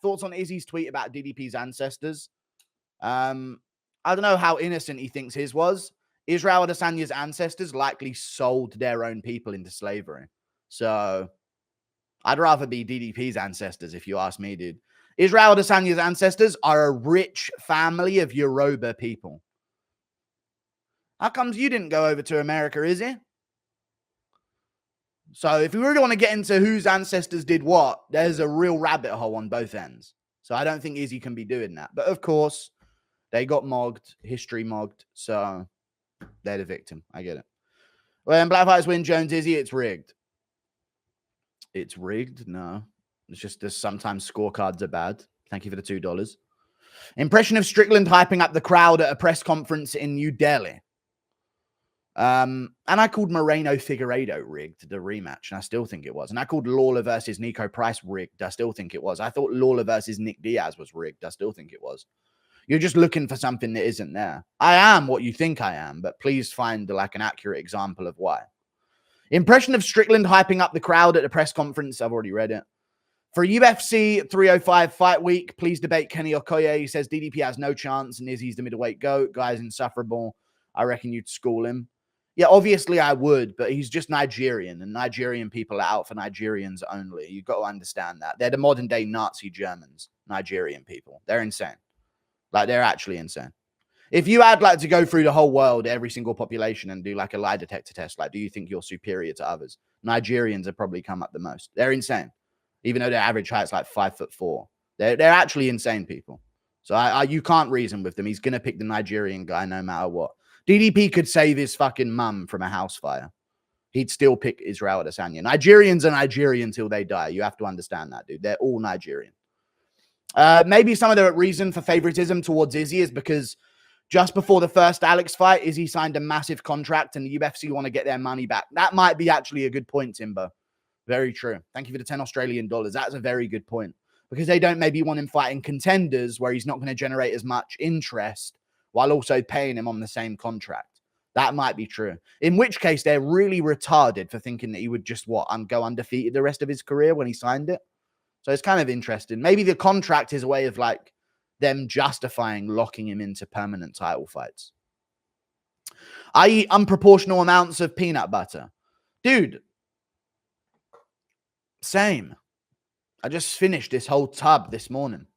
thoughts on Izzy's tweet about DDP's ancestors? I don't know how innocent he thinks his was. Israel Adesanya's ancestors likely sold their own people into slavery. So I'd rather be DDP's ancestors, if you ask me, dude. Israel Adesanya's ancestors are a rich family of Yoruba people. How comes you didn't go over to America, Izzy? So if we really want to get into whose ancestors did what, there's a real rabbit hole on both ends. So I don't think Izzy can be doing that. But of course, they got mogged, history mogged. So they're the victim. I get it. When Black Fighters win Jones Izzy, it's rigged. It's rigged? No. It's just that sometimes scorecards are bad. Thank you for the $2. Impression of Strickland hyping up the crowd at a press conference in New Delhi. And I called Moreno Figueiredo rigged, the rematch, and I still think it was. And I called Lawler versus Nico Price rigged. I still think it was. I thought Lawler versus Nick Diaz was rigged. I still think it was. You're just looking for something that isn't there. I am what you think I am, but please find like an accurate example of why. Impression of Strickland hyping up the crowd at a press conference. I've already read it. For UFC 305 Fight Week, please debate Kenny Okoye. He says DDP has no chance and Izzy's the middleweight GOAT. Guy's insufferable. I reckon you'd school him. Yeah, obviously I would, but he's just Nigerian, and Nigerian people are out for Nigerians only. You've got to understand that. They're the modern-day Nazi Germans, Nigerian people. They're insane. Like, they're actually insane. If you had, like, to go through the whole world, every single population, and do, like, a lie detector test, like, do you think you're superior to others? Nigerians have probably come up the most. They're insane. Even though their average height's like 5'4". They're actually insane people. So you can't reason with them. He's going to pick the Nigerian guy no matter what. DDP could save his fucking mum from a house fire. He'd still pick Israel Adesanya. Nigerians are Nigerian till they die. You have to understand that, dude. They're all Nigerian. Maybe some of the reason for favoritism towards Izzy is because just before the first Alex fight, Izzy signed a massive contract and the UFC want to get their money back. That might be actually a good point, Timber. Very true. Thank you for the 10 Australian dollars. That's a very good point. Because they don't maybe want him fighting contenders where he's not going to generate as much interest while also paying him on the same contract. That might be true. In which case, they're really retarded for thinking that he would just, go undefeated the rest of his career when he signed it. So it's kind of interesting. Maybe the contract is a way of, like, them justifying locking him into permanent title fights. I eat unproportional amounts of peanut butter. Dude, same. I just finished this whole tub this morning.